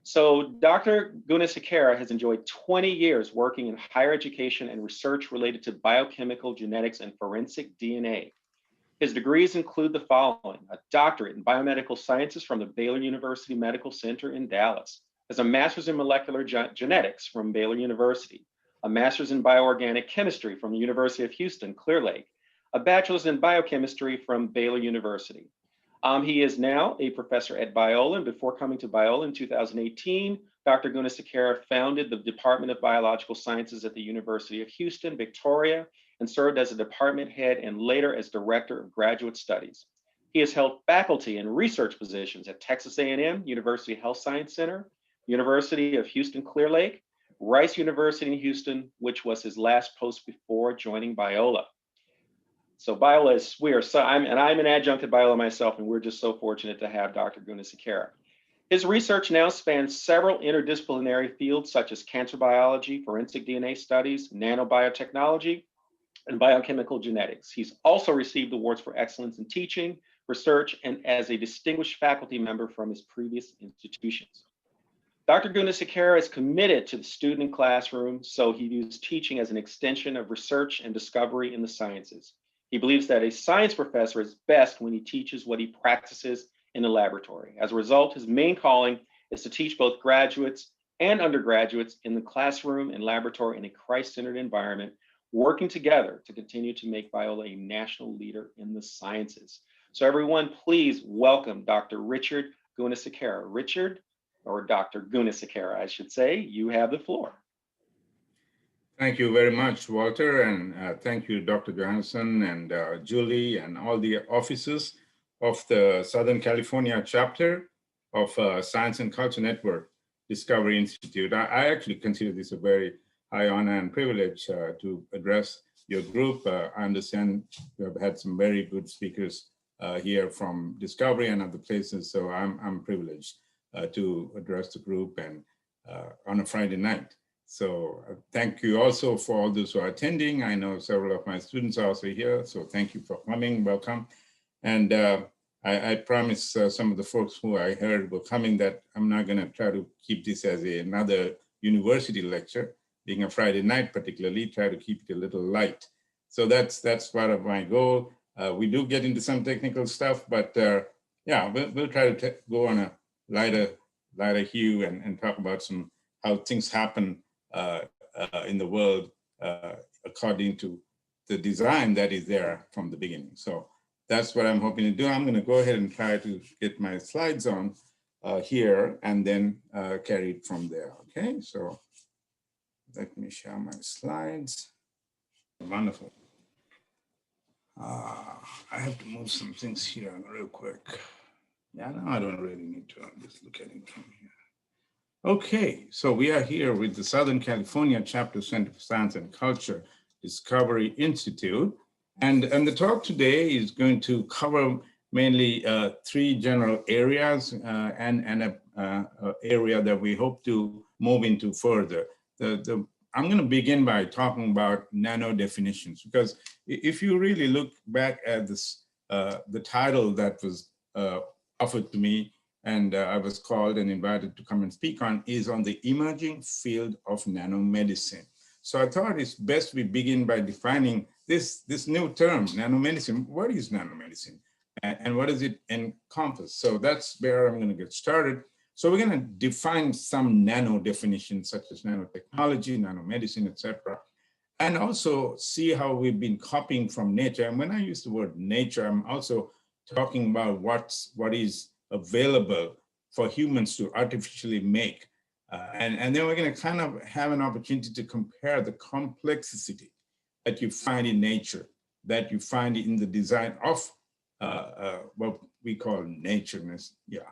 So Dr. Gunasekera has enjoyed 20 years working in higher education and research related to biochemical genetics and forensic DNA. His degrees include the following: a doctorate in biomedical sciences from the Baylor University Medical Center in Dallas, has a master's in molecular genetics from Baylor University, a master's in bioorganic chemistry from the University of Houston, Clear Lake, a bachelor's in biochemistry from Baylor University. He is now a professor at Biola, and before coming to Biola in 2018, Dr. Gunasekera founded the Department of Biological Sciences at the University of Houston, Victoria, and served as a department head and later as director of graduate studies. He has held faculty and research positions at Texas A&M University Health Science Center, University of Houston Clear Lake, Rice University in Houston, which was his last post before joining Biola. So Biola is, I'm an adjunct at Biola myself, and we're just so fortunate to have Dr. Gunasekera. His research now spans several interdisciplinary fields such as cancer biology, forensic DNA studies, nanobiotechnology, and biochemical genetics. He's also received awards for excellence in teaching, research, and as a distinguished faculty member from his previous institutions. Dr. Gunasekera is committed to the student and classroom, so he views teaching as an extension of research and discovery in the sciences. He believes that a science professor is best when he teaches what he practices in the laboratory. As a result, his main calling is to teach both graduates and undergraduates in the classroom and laboratory in a Christ-centered environment, working together to continue to make Biola a national leader in the sciences. So everyone, please welcome Dr. Richard Gunasekera. Richard, or Dr. Gunasekera, I should say, you have the floor. Thank you very much, Walter, and thank you, Dr. Johansson and Julie and all the officers of the Southern California chapter of Science and Culture Network Discovery Institute. I actually consider this a very high honor and privilege to address your group. I understand you have had some very good speakers here from Discovery and other places, so I'm privileged to address the group and on a Friday night. So thank you also for all those who are attending. I know several of my students are also here, so thank you for coming, welcome. And I promise some of the folks who I heard were coming that I'm not gonna try to keep this as another university lecture, being a Friday night particularly, try to keep it a little light. So that's part of my goal. We do get into some technical stuff, but yeah, we'll try to go on a lighter hue and talk about how things happen in the world according to the design that is there from the beginning. So that's what I'm hoping to do. I'm going to go ahead and try to get my slides on here and then carry it from there. Okay, so let me share my slides. Wonderful. I have to move some things here real quick. Yeah, no, I don't really need to. I'm just look at it from here. Okay, so we are here with the Southern California Chapter Center for Science and Culture Discovery Institute. And the talk today is going to cover mainly three general areas and an area that we hope to move into further. I'm going to begin by talking about nano definitions, because if you really look back at this, the title that was offered to me, and I was called and invited to come and speak on, is on the emerging field of nanomedicine. So I thought it's best we begin by defining this new term, nanomedicine. What is nanomedicine? And what does it encompass? So that's where I'm going to get started. So we're going to define some nano definitions, such as nanotechnology, nanomedicine, etc., and also see how we've been copying from nature. And when I use the word nature, I'm also talking about what is available for humans to artificially make. And then we're going to kind of have an opportunity to compare the complexity that you find in nature, that you find in the design of what we call natureness. Yeah.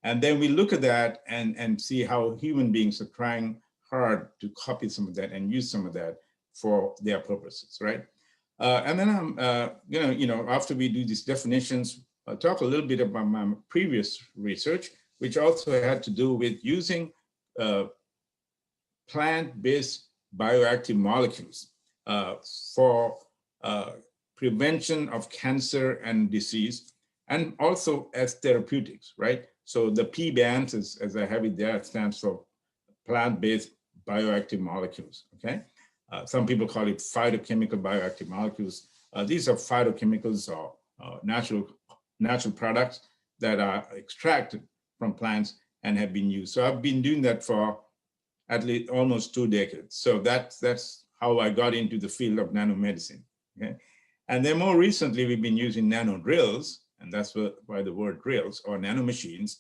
And then we look at that and see how human beings are trying hard to copy some of that and use some of that for their purposes, right? And then I'm gonna, after we do these definitions, I'll talk a little bit about my previous research, which also had to do with using plant-based bioactive molecules for prevention of cancer and disease, and also as therapeutics, right? So the P bands, as I have it there, it stands for plant-based bioactive molecules, okay? Some people call it phytochemical bioactive molecules. These are phytochemicals or natural products that are extracted from plants and have been used. So I've been doing that for at least almost 2 decades. So that's how I got into the field of nanomedicine, okay? And then more recently, we've been using nano drills, and that's why the word drills, or nanomachines,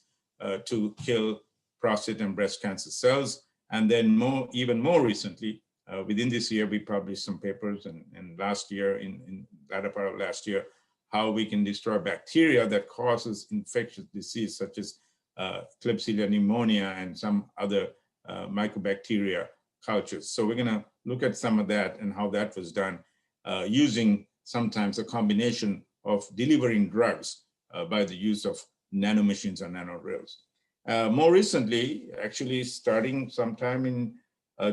to kill prostate and breast cancer cells. And then even more recently, within this year, we published some papers, and last year, in latter part of last year, how we can destroy bacteria that causes infectious disease, such as Klebsiella pneumonia and some other mycobacteria cultures. So we're gonna look at some of that and how that was done using sometimes a combination of delivering drugs by the use of nanomachines or nanodrills. More recently, actually starting sometime in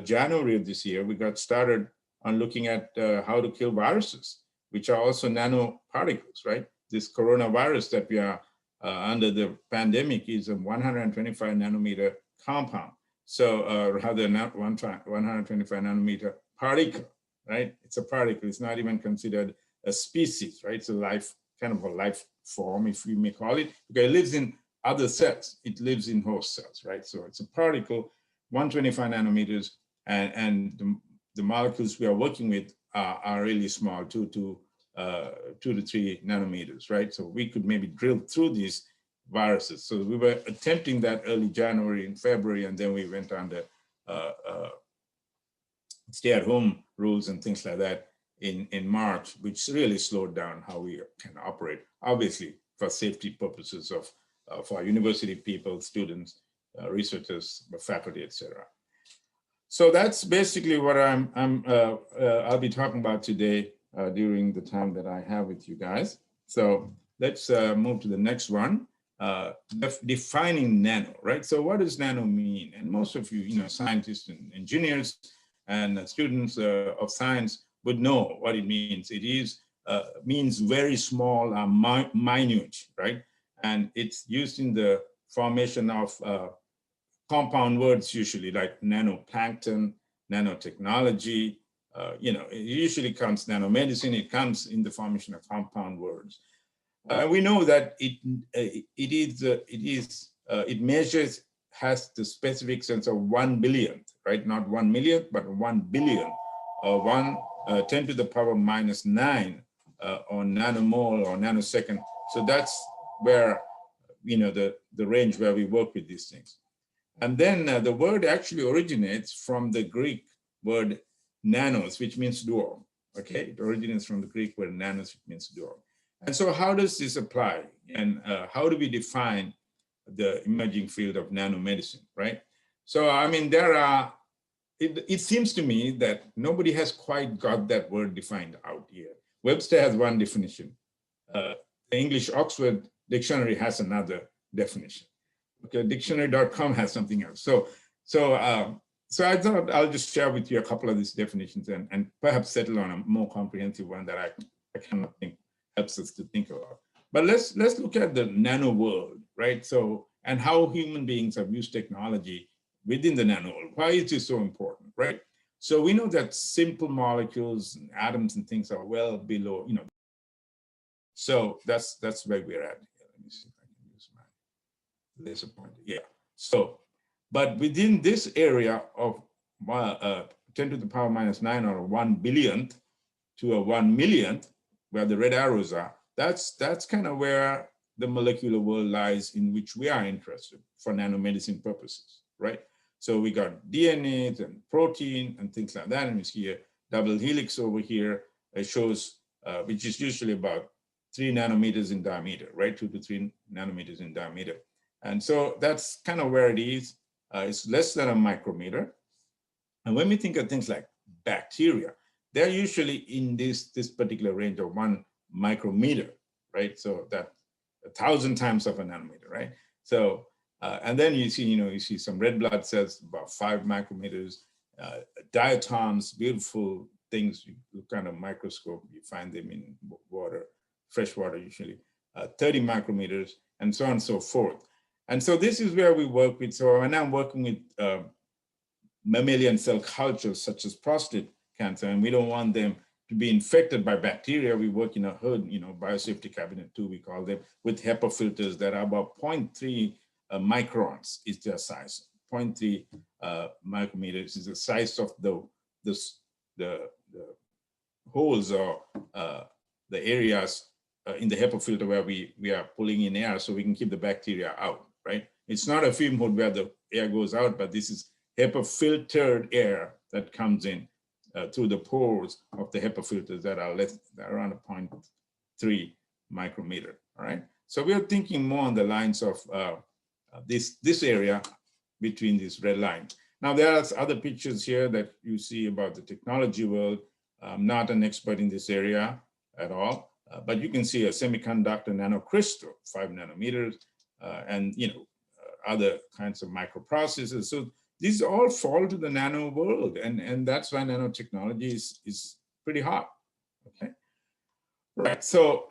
January of this year, we got started on looking at how to kill viruses, which are also nanoparticles, right? This coronavirus that we are under the pandemic is a 125 nanometer compound. So rather not 125 nanometer particle, right? It's a particle, it's not even considered a species, right? It's a life, kind of a life form, if we may call it, because it lives in other cells. It lives in host cells, right? So it's a particle, 125 nanometers, and the molecules we are working with are really small, 2 to 3 nanometers, right? So we could maybe drill through these viruses. So we were attempting that early January and February, and then we went under stay-at-home rules and things like that in March, which really slowed down how we can operate, obviously for safety purposes of for university people, students, researchers, faculty, etc. So that's basically what I'll be talking about today during the time that I have with you guys. So let's move to the next one. Defining nano, right? So what does nano mean? And most of you, scientists and engineers and students of science would know what it means. It means very small, minute, right? And it's used in the formation of compound words, usually like nanoplankton, nanotechnology. It usually comes nanomedicine. It comes in the formation of compound words. We know that it measures, has the specific sense of 1 billionth, right? Not 1 millionth, but 1 billion, 10 to the power minus 9 on nanomole or nanosecond. So that's where, the range where we work with these things. And then the word actually originates from the Greek word nanos, which means dwarf, okay? It originates from the Greek word nanos, which means dwarf. And so how does this apply? And how do we define the emerging field of nanomedicine, right? So, I mean, it seems to me that nobody has quite got that word defined out here. Webster has one definition. The English Oxford Dictionary has another definition. Okay, dictionary.com has something else. So I thought I'll just share with you a couple of these definitions and perhaps settle on a more comprehensive one that I cannot think helps us to think about. But let's look at the nano world, right? So, and how human beings have used technology within the nano world. Why is this so important, right? So we know that simple molecules and atoms and things are well below, So that's where we're at. Let me see if I can use my laser pointer. Yeah. So, but within this area of 10 to the power minus 9 or 1 billionth to a 1 millionth, where the red arrows are, that's kind of where the molecular world lies, in which we are interested for nanomedicine purposes, right? So we got DNA and protein and things like that, and we see a double helix over here. It shows, which is usually about 3 nanometers in diameter, right? 2 to 3 nanometers in diameter. And so that's kind of where it is. It's less than a micrometer. And when we think of things like bacteria, they're usually in this particular range of 1 micrometer, right? So that 1,000 times of a nanometer, right? So, and then you see some red blood cells, about 5 micrometers, diatoms, beautiful things. You look under a microscope, you find them in water, fresh water usually, 30 micrometers, and so on and so forth. And so this is where we work with, so when I'm working with mammalian cell cultures such as prostate cancer, and we don't want them to be infected by bacteria, we work in a hood, biosafety cabinet 2, we call them, with HEPA filters that are about 0.3 microns is their size. 0.3 micrometers is the size of the holes or the areas in the HEPA filter where we are pulling in air so we can keep the bacteria out, right? It's not a fume hood where the air goes out, but this is HEPA filtered air that comes in through the pores of the HEPA filters that are around a 0.3 micrometer, all right? So we are thinking more on the lines of this area between these red lines. Now there are other pictures here that you see about the technology world. I'm not an expert in this area at all, but you can see a semiconductor nanocrystal, 5 nanometers, and other kinds of microprocessors. So these all fall to the nano world, and that's why nanotechnology is pretty hot. Okay. Right, so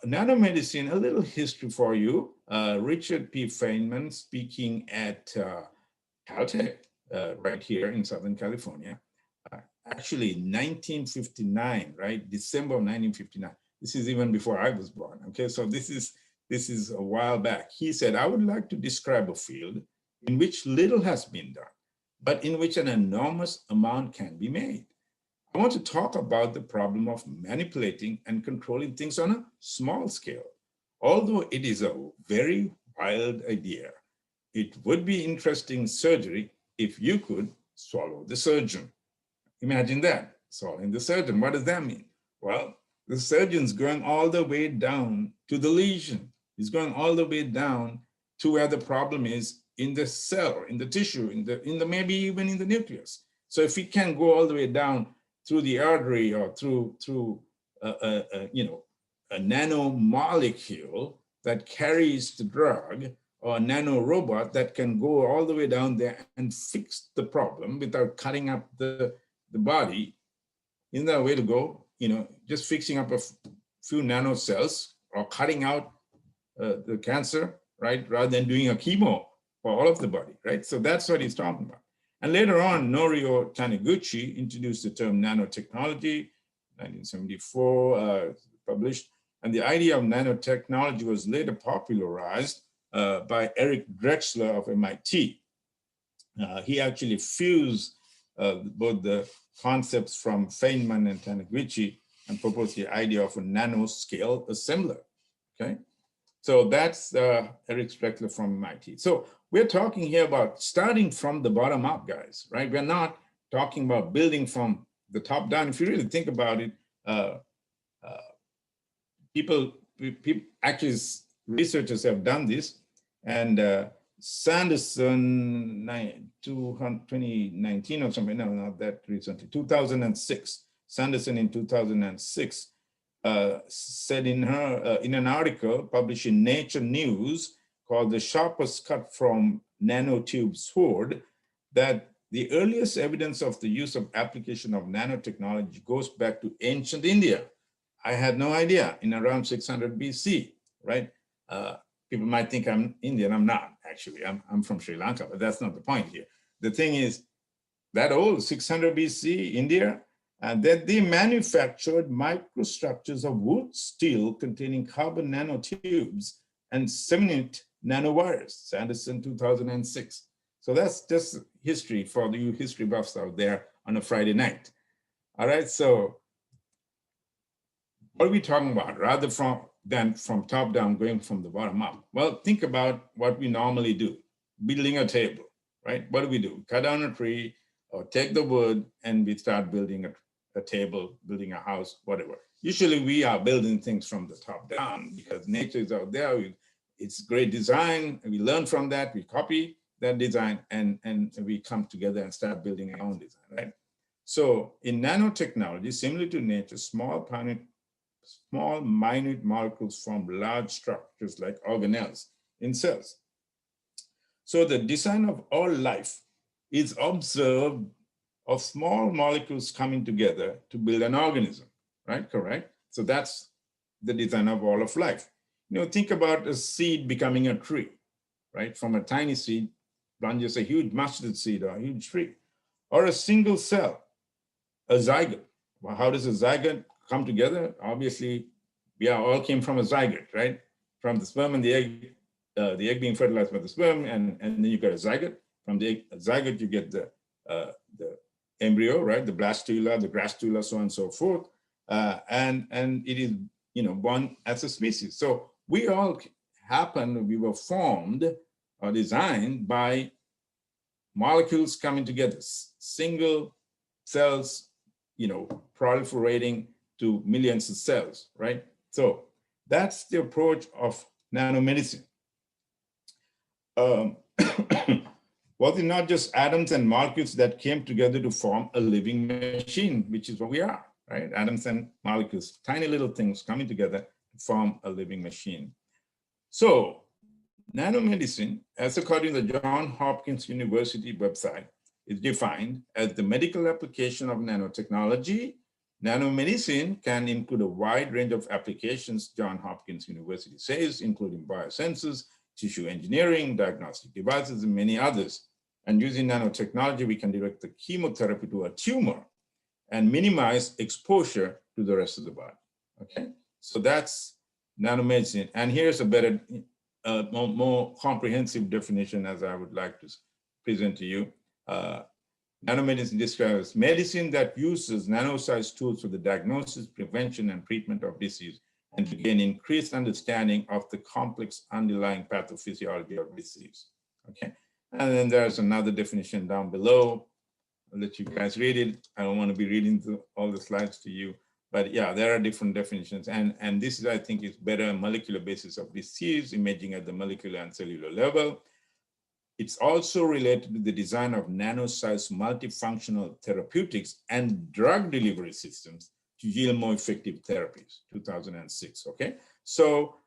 nanomedicine, a little history for you. Richard P. Feynman speaking at Caltech, right here in Southern California. Actually, 1959, right? December of 1959. This is even before I was born, okay? So this is a while back. He said, I would like to describe a field in which little has been done, but in which an enormous amount can be made. I want to talk about the problem of manipulating and controlling things on a small scale. Although it is a very wild idea, it would be interesting surgery if you could swallow the surgeon. Imagine that, swallowing the surgeon. What does that mean? Well, the surgeon's going all the way down to the lesion. He's going all the way down to where the problem is in the cell, in the tissue, in the maybe even in the nucleus. So if he can go all the way down through the artery or through a nanomolecule that carries the drug, or a nanorobot that can go all the way down there and fix the problem without cutting up the body, isn't that a way to go? Just fixing up a few nanocells or cutting out the cancer, right? Rather than doing a chemo for all of the body, right? So that's what he's talking about. And later on, Norio Taniguchi introduced the term nanotechnology, 1974, published. And the idea of nanotechnology was later popularized by Eric Drexler of MIT. He actually fused both the concepts from Feynman and Taniguchi and proposed the idea of a nanoscale assembler, okay? So that's Eric Drexler from MIT. So we're talking here about starting from the bottom up, guys, right? We're not talking about building from the top down. If you really think about it, people actually, researchers have done this, and Sanderson, 2019 or something, no, not that recently, 2006, Sanderson in 2006 said in an article published in Nature News called The Sharpest Cut from Nanotube Sword, that the earliest evidence of the use of application of nanotechnology goes back to ancient India. I had no idea, in around 600 BC, right? People might think I'm Indian. I'm not, actually. I'm from Sri Lanka, but that's not the point here. The thing is, that old 600 BC, India, and that they manufactured microstructures of wood, steel containing carbon nanotubes and 7-inch nanowires, Sanderson 2006. So that's just history for you history buffs out there on a Friday night. All right, so what are we talking about? Rather than from top down, going from the bottom up. Well, think about what we normally do, building a table, right? What do? Cut down a tree or take the wood and we start building a table, building a house, whatever. Usually we are building things from the top down because nature is out there. It's great design, and we learn from that, we copy that design, and we come together and start building our own design, right? So in nanotechnology, similar to nature, small minute molecules form large structures like organelles in cells. So the design of all life is observed of small molecules coming together to build an organism, right? Correct? So that's the design of all of life. Think about a seed becoming a tree, right? From a tiny seed, plunges a huge mustard seed or a huge tree, or a single cell, a zygote. Well, how does a zygote come together? Obviously, we all came from a zygote, right? From the sperm and the egg being fertilized by the sperm, and then you get a zygote. From the zygote, you get the embryo, right? The blastula, the gastrula, so on and so forth. And it is, born as a species. So we all we were formed or designed by molecules coming together, single cells, proliferating to millions of cells, right? So that's the approach of nanomedicine. Was it not just atoms and molecules that came together to form a living machine, which is what we are, right? Atoms and molecules, tiny little things coming together to form a living machine. So nanomedicine, as according to the Johns Hopkins University website, is defined as the medical application of nanotechnology. Nanomedicine can include a wide range of applications, Johns Hopkins University says, including biosensors, tissue engineering, diagnostic devices, and many others. And using nanotechnology, we can direct the chemotherapy to a tumor and minimize exposure to the rest of the body, okay? So that's nanomedicine. And here's a better, more comprehensive definition as I would like to present to you. Nanomedicine describes medicine that uses nano-sized tools for the diagnosis, prevention, and treatment of disease, and to gain increased understanding of the complex underlying pathophysiology of disease, okay? And then there's another definition down below. I'll let you guys read it. I don't want to be reading all the slides to you, but yeah, there are different definitions. And this is, I think, is better molecular basis of disease, imaging at the molecular and cellular level. It's also related to the design of nano-sized multifunctional therapeutics and drug delivery systems to yield more effective therapies, 2006, okay? So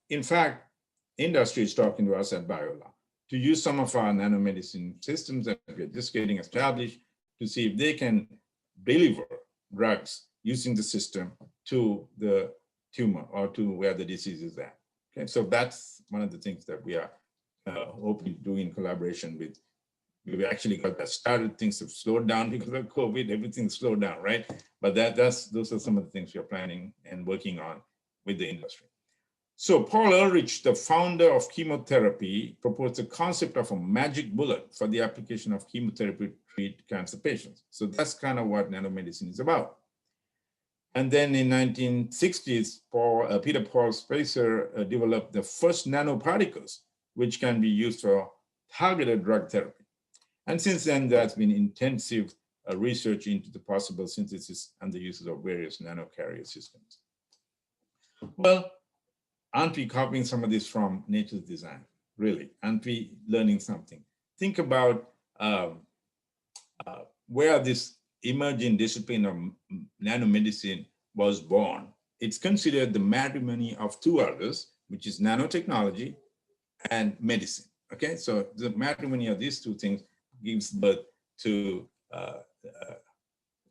in fact, industry is talking to us at Biola to use some of our nanomedicine systems that we're just getting established to see if they can deliver drugs using the system to the tumor or to where the disease is at, okay? So that's one of the things that we are hoping to do in collaboration with. We actually got that started. Things have slowed down because of COVID. Everything slowed down, right? But those are some of the things we are planning and working on with the industry. So Paul Ehrlich, the founder of chemotherapy, proposed the concept of a magic bullet for the application of chemotherapy to treat cancer patients. So that's kind of what nanomedicine is about. And then in 1960s, Peter Paul Spacer developed the first nanoparticles, which can be used for targeted drug therapy. And since then, there's been intensive research into the possible synthesis and the uses of various nanocarrier systems. Well, aren't we copying some of this from nature's design? Really, aren't we learning something? Think about where this emerging discipline of nanomedicine was born. It's considered the matrimony of two others, which is nanotechnology and medicine, okay? So the matrimony of these two things gives birth to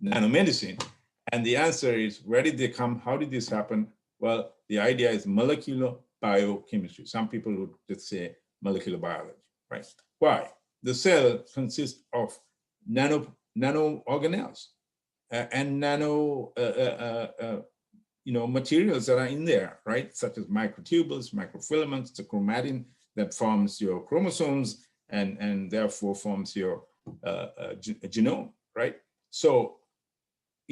nanomedicine. And the answer is, where did they come? How did this happen? Well, the idea is molecular biochemistry. Some people would just say molecular biology, right? Why? The cell consists of nano organelles and nano materials that are in there, right? Such as microtubules, microfilaments, the chromatin that forms your chromosomes and therefore forms your genome, right? So,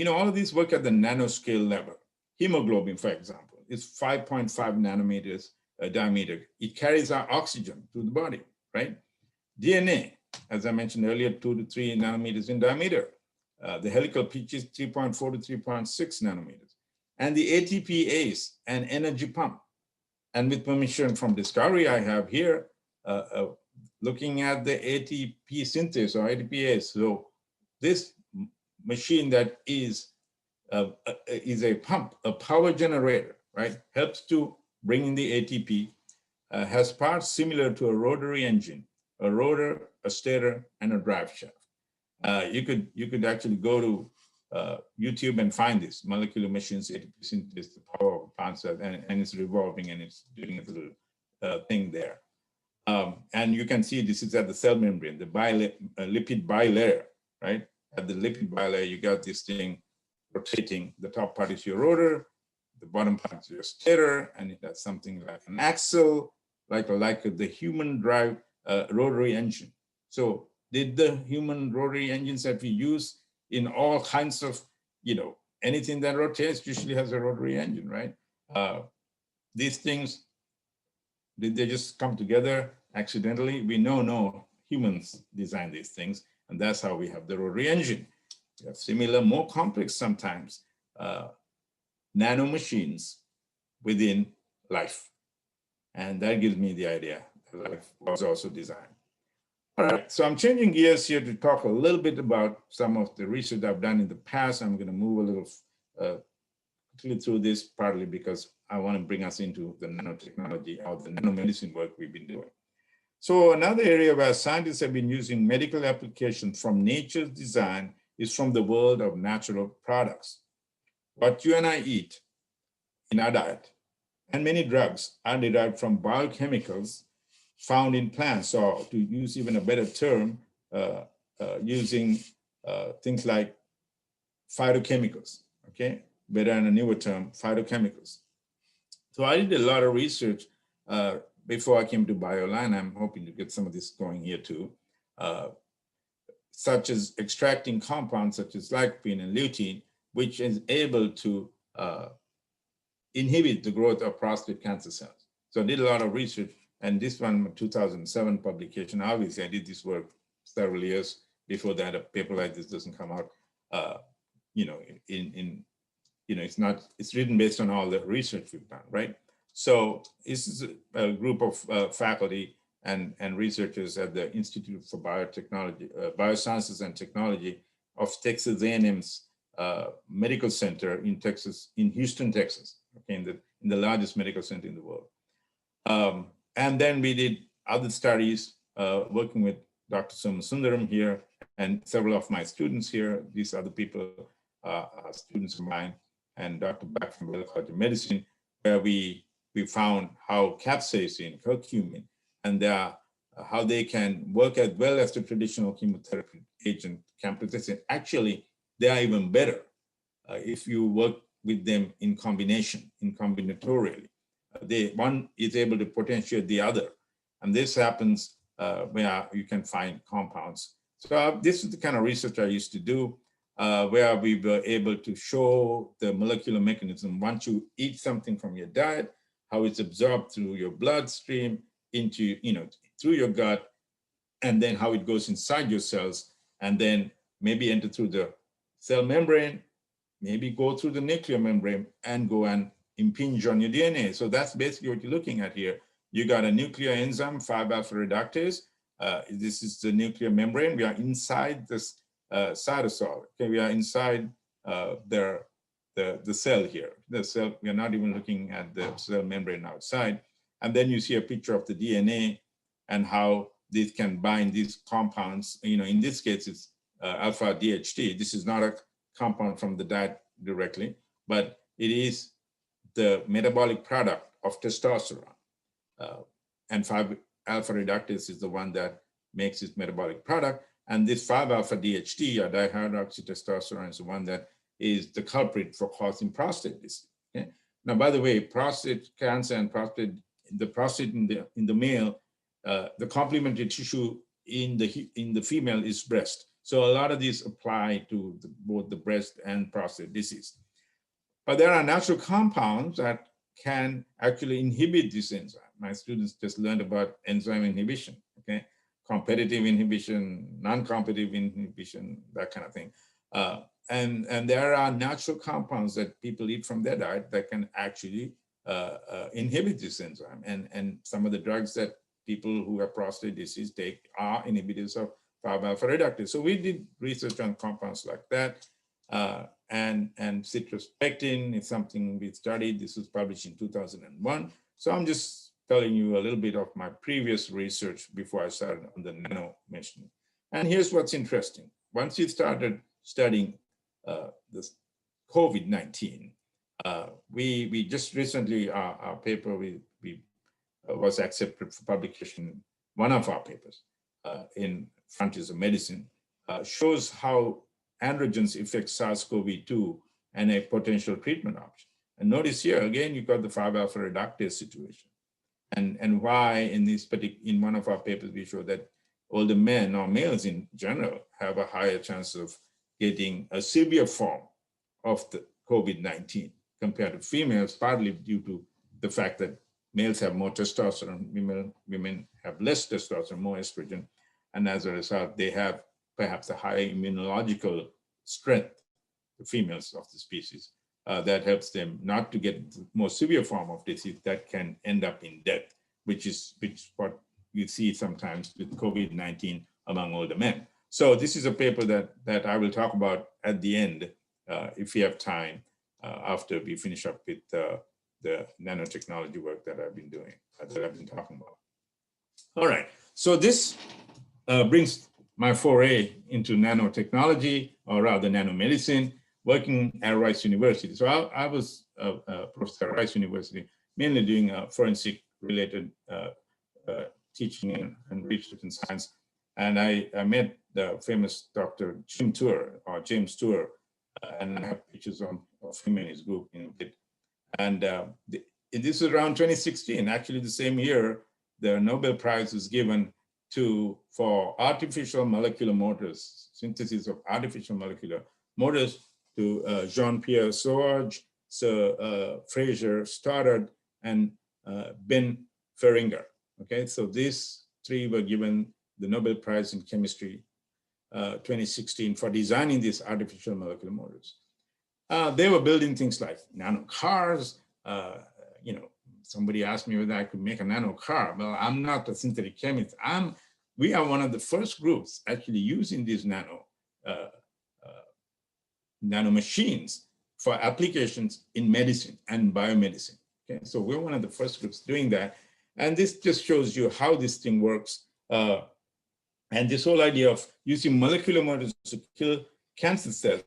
all of these work at the nanoscale level. Hemoglobin, for example, is 5.5 nanometers diameter. It carries our oxygen through the body, right? DNA, as I mentioned earlier, 2 to 3 nanometers in diameter. The helical pitch is 3.4 to 3.6 nanometers. And the ATPase, an energy pump. And with permission from Discovery, I have here looking at the ATP synthase or ATPase. So this machine that is a pump, a power generator, right? Helps to bring in the ATP, has parts similar to a rotary engine, a rotor, a stator, and a drive shaft. You could actually go to YouTube and find this molecular machines, ATP synthesis, the power of a plant cell, and it's revolving and it's doing a little thing there. And you can see this is at the cell membrane, the lipid bilayer, right? At the lipid bilayer, you got this thing rotating. The top part is your rotor, the bottom part is your stator, and it has something like an axle, like the human drive rotary engine. So did the human rotary engines that we use in all kinds of, anything that rotates usually has a rotary engine, right? These things, did they just come together accidentally? We know no, humans design these things, and that's how we have the rotary engine. We have similar, more complex sometimes, nanomachines within life. And that gives me the idea that life was also designed. All right, so I'm changing gears here to talk a little bit about some of the research I've done in the past. I'm going to move a little quickly through this, partly because I want to bring us into the nanotechnology or the nanomedicine work we've been doing. So another area where scientists have been using medical applications from nature's design is from the world of natural products. What you and I eat in our diet and many drugs are derived from biochemicals found in plants, or to use even a better term, using things like phytochemicals, okay? Better and a newer term, phytochemicals. So I did a lot of research before I came to Biola, and I'm hoping to get some of this going here too, such as extracting compounds such as lycopene and lutein, which is able to inhibit the growth of prostate cancer cells. So I did a lot of research, and this one, 2007 publication, obviously I did this work several years before that. A paper like this doesn't come out, it's written based on all the research we've done, right? So this is a group of faculty and researchers at the Institute for Biotechnology, Biosciences and Technology of Texas A&M's Medical Center in Texas, in Houston, Texas, okay, in the largest medical center in the world. And then we did other studies working with Dr. Somasundaram here and several of my students here. These other people are students of mine, and Dr. Black from Biola University, where we found how capsaicin, curcumin, and how they can work as well as the traditional chemotherapy agent, camptothecin. Actually, they are even better if you work with them in combination, combinatorially. One is able to potentiate the other. And this happens where you can find compounds. So this is the kind of research I used to do, where we were able to show the molecular mechanism. Once you eat something from your diet, how it's absorbed through your bloodstream into, through your gut, and then how it goes inside your cells, and then maybe enter through the cell membrane, maybe go through the nuclear membrane and go and impinge on your DNA. So that's basically what you're looking at here. You got a nuclear enzyme, 5-alpha reductase. This is the nuclear membrane. We are inside this cytosol. Okay, we are inside the cell here. The cell, we are not even looking at the cell membrane outside. And then you see a picture of the DNA and how this can bind these compounds. In this case, it's alpha DHT. This is not a compound from the diet directly, but it is the metabolic product of testosterone. And 5-alpha reductase is the one that makes this metabolic product. And this 5-alpha DHT, or dihydroxytestosterone, is the one that is the culprit for causing prostate disease. Okay? Now, by the way, prostate cancer and the prostate in the male, the complementary tissue in the female is breast. So a lot of these apply to both the breast and prostate disease. But there are natural compounds that can actually inhibit this enzyme. My students just learned about enzyme inhibition, okay? Competitive inhibition, non-competitive inhibition, that kind of thing. And there are natural compounds that people eat from their diet that can actually inhibit this enzyme. And some of the drugs that people who have prostate disease take are inhibitors of 5-alpha reductase. So we did research on compounds like that. And citrospectin is something we studied. This was published in 2001. So I'm just telling you a little bit of my previous research before I started on the nano mission. And here's what's interesting. Once you started studying this COVID-19, we just recently, our paper was accepted for publication one of our papers in Frontiers of Medicine, shows how androgens affect SARS-CoV-2 and a potential treatment option. And notice here, again, you've got the 5-alpha reductase situation. And why in one of our papers, we show that older men or males in general have a higher chance of getting a severe form of the COVID-19 compared to females, partly due to the fact that males have more testosterone, women have less testosterone, more estrogen, and as a result, they have perhaps a higher immunological strength, the females of the species, that helps them not to get the more severe form of disease that can end up in death, which is what you see sometimes with COVID-19 among older men. So this is a paper that I will talk about at the end, if we have time, after we finish up with the nanotechnology work that I've been doing, that I've been talking about. All right, so this brings my foray into nanotechnology, or rather nanomedicine, working at Rice University. So I was a professor at Rice University, mainly doing forensic related teaching and research in science. And I met the famous Dr. James Tour, and I have pictures of him and his group in it. And this is around 2016, actually the same year, the Nobel Prize was given for artificial molecular motors, synthesis of artificial molecular motors, to Jean-Pierre Sauvage, Sir Fraser Stoddard, and Ben Feringa. Okay, so these three were given the Nobel Prize in Chemistry 2016 for designing these artificial molecular motors. They were building things like nano cars. Somebody asked me whether I could make a nano car. Well, I'm not a synthetic chemist. We are one of the first groups actually using these nano machines for applications in medicine and biomedicine. Okay, so we're one of the first groups doing that. And this just shows you how this thing works. And this whole idea of using molecular motors to kill cancer cells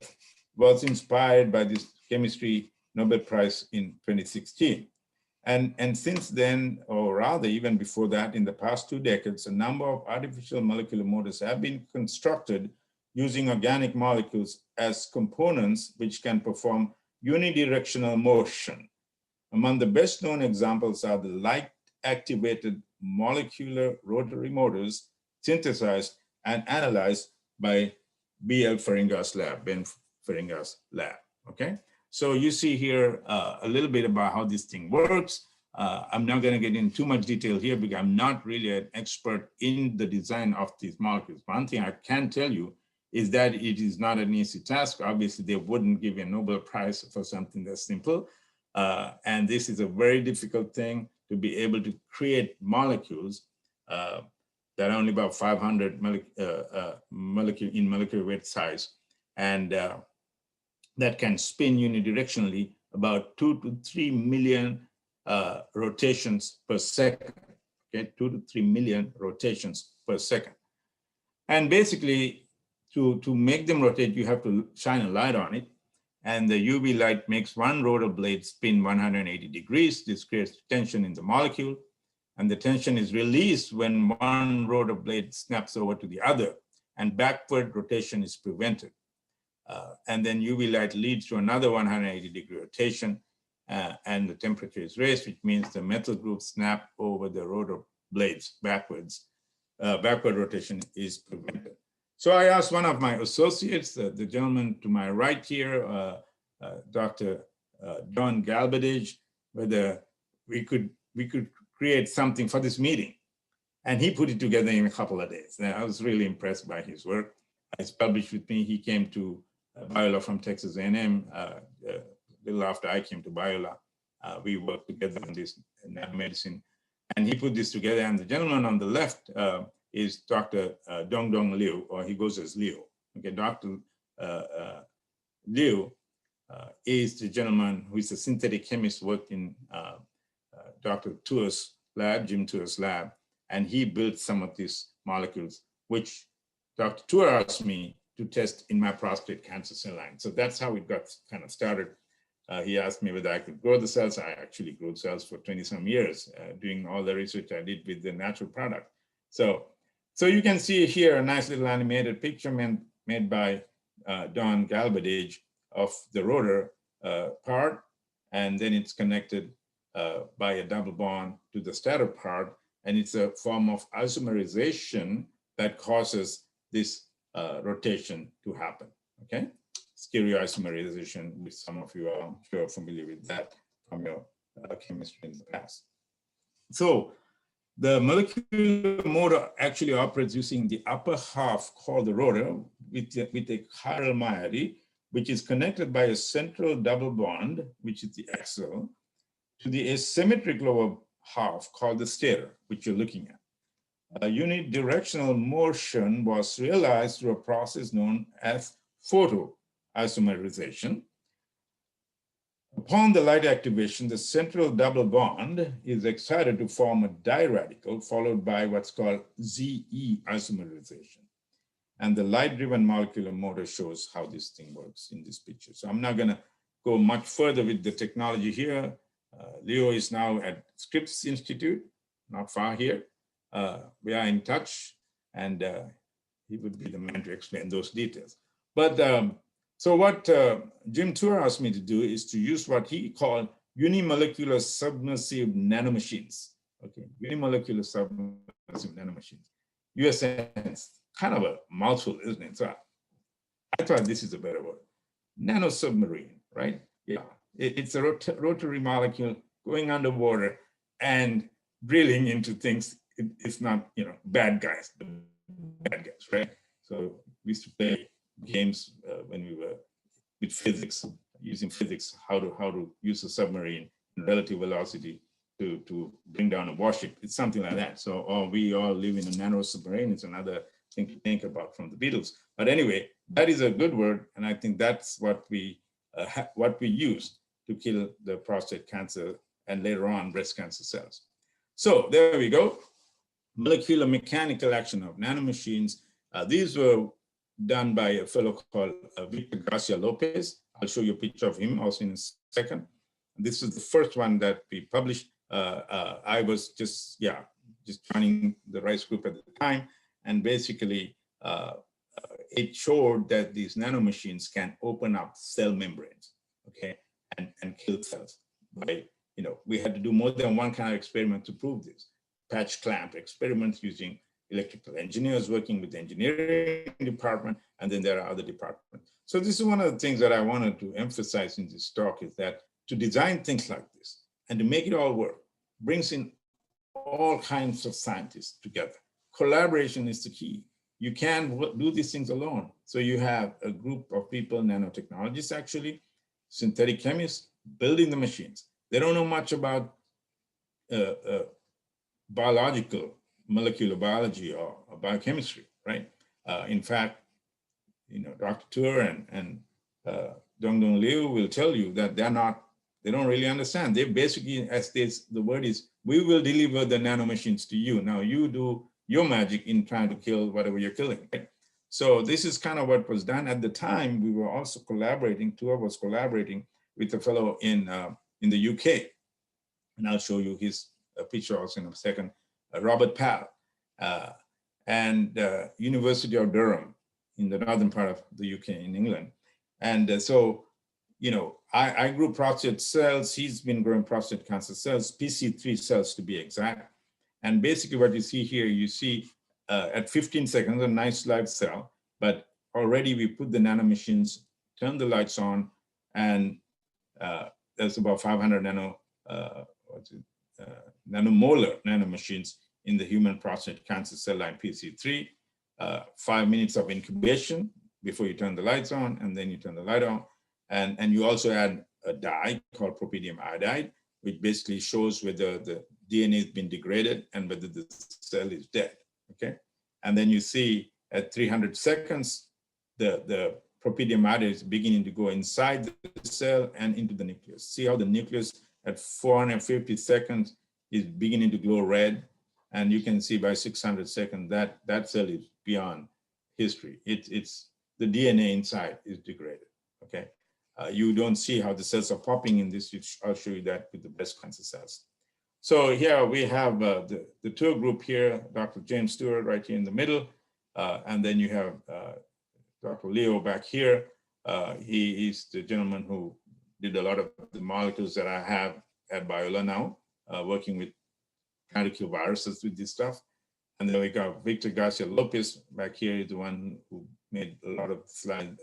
was inspired by this chemistry Nobel Prize in 2016. And since then, or rather even before that, in the past 2 decades, a number of artificial molecular motors have been constructed using organic molecules as components which can perform unidirectional motion. Among the best known examples are the light-activated molecular rotary motors synthesized and analyzed by Ben Feringa's lab, okay? So you see here a little bit about how this thing works. I'm not gonna get into too much detail here because I'm not really an expert in the design of these molecules. One thing I can tell you is that it is not an easy task. Obviously, they wouldn't give you a Nobel Prize for something that's simple. And this is a very difficult thing to be able to create molecules that are only about 500 molecular weight size, and that can spin unidirectionally about 2 to 3 million rotations per second. Okay, 2 to 3 million rotations per second. And basically, to make them rotate, you have to shine a light on it. And the UV light makes one rotor blade spin 180 degrees. This creates tension in the molecule. And the tension is released when one rotor blade snaps over to the other, and backward rotation is prevented. And then UV light leads to another 180-degree rotation, and the temperature is raised, which means the metal groups snap over the rotor blades backwards. Backward rotation is prevented. So I asked one of my associates, the gentleman to my right here, Dr. John Galbadage, whether we could create something for this meeting. And he put it together in a couple of days. And I was really impressed by his work. It's published with me. He came to Biola from Texas A&M a little after I came to Biola. We worked together on this nanomedicine. And he put this together. And the gentleman on the left is Dr. Dongdong Liu, or he goes as Liu. Okay, Dr. Liu is the gentleman who is a synthetic chemist, worked in Dr. Tuer's lab, Jim Tuer's lab, and he built some of these molecules, which Dr. Tuer asked me to test in my prostate cancer cell line. So that's how it got kind of started. He asked me whether I could grow the cells. I actually grew cells for 20-some years, doing all the research I did with the natural product. So you can see here a nice little animated picture made by Don Galbadage of the rotor part, and then it's connected by a double bond to the stator part, and it's a form of isomerization that causes this rotation to happen, okay? Stereoisomerization, which some of you are, I'm sure, familiar with that from your chemistry in the past. So the molecular motor actually operates using the upper half called the rotor with a chiral moiety, which is connected by a central double bond, which is the axial, to the asymmetric lower half called the stator, which you're looking at. A unidirectional motion was realized through a process known as photoisomerization. Upon the light activation, the central double bond is excited to form a diradical, followed by what's called ZE isomerization. And the light-driven molecular motor shows how this thing works in this picture. So I'm not going to go much further with the technology here. Leo is now at Scripps Institute, not far here. We are in touch, and he would be the man to explain those details. But so what Jim Tour asked me to do is to use what he called unimolecular submersive nanomachines. Okay, unimolecular submersive nanomachines. USN's kind of a mouthful, isn't it? So I thought this is a better word. Nanosubmarine, right? Yeah, it's a rotary molecule going underwater and drilling into things. It's not, you know, bad guys, right? So we used to play games when we were with physics, using physics, how to use a submarine in relative velocity to bring down a warship. It's something like that. So we all live in a nano submarine. It's another thing to think about from the Beatles. But anyway, that is a good word, and I think that's what we use to kill the prostate cancer and later on breast cancer cells. So there we go. Molecular mechanical action of nanomachines. These were done by a fellow called Victor Garcia Lopez. I'll show you a picture of him also in a second. This is the first one that we published. I was just joining the Rice group at the time, and basically it showed that these nanomachines can open up cell membranes, okay, and kill cells. By, you know, we had to do more than one kind of experiment to prove this. Patch clamp experiments using electrical engineers working with the engineering department, and then there are other departments. So this is one of the things that I wanted to emphasize in this talk, is that to design things like this and to make it all work brings in all kinds of scientists together. Collaboration is the key. You can't do these things alone. So you have a group of people, nanotechnologists actually, synthetic chemists, building the machines. They don't know much about biological, molecular biology or biochemistry, right? In fact, you know, Dr. Tour and Dongdong Liu will tell you that they don't really understand. They basically, as the word is, we will deliver the nanomachines to you. Now you do your magic in trying to kill whatever you're killing, right? So this is kind of what was done at the time. We were also collaborating, two of us collaborating with a fellow in the UK. And I'll show you his picture also in a second, Robert Pal, and University of Durham in the northern part of the UK in England. And so, you know, I grew prostate cells. He's been growing prostate cancer cells, PC3 cells to be exact. And basically what you see here, you see at 15 seconds, a nice live cell, but already we put the nanomachines, turn the lights on, and there's about 500 nanomolar nanomachines in the human prostate cancer cell line PC3, 5 minutes of incubation before you turn the lights on, and then you turn the light on. And you also add a dye called propydium iodide, which basically shows whether the DNA has been degraded and whether the cell is dead, okay? And then you see at 300 seconds, the propydium iodide is beginning to go inside the cell and into the nucleus. See how the nucleus at 450 seconds is beginning to glow red. And you can see by 600 seconds that that cell is beyond history. It's the DNA inside is degraded, okay? You don't see how the cells are popping in this. I'll show you that with the breast cancer cells. So here we have the tour group here, Dr. James Stewart right here in the middle. And then you have Dr. Leo back here. He's the gentleman who did a lot of the molecules that I have at Biola now, working with trying to kill viruses with this stuff. And then we got Victor Garcia Lopez back here, the one who made a lot of slide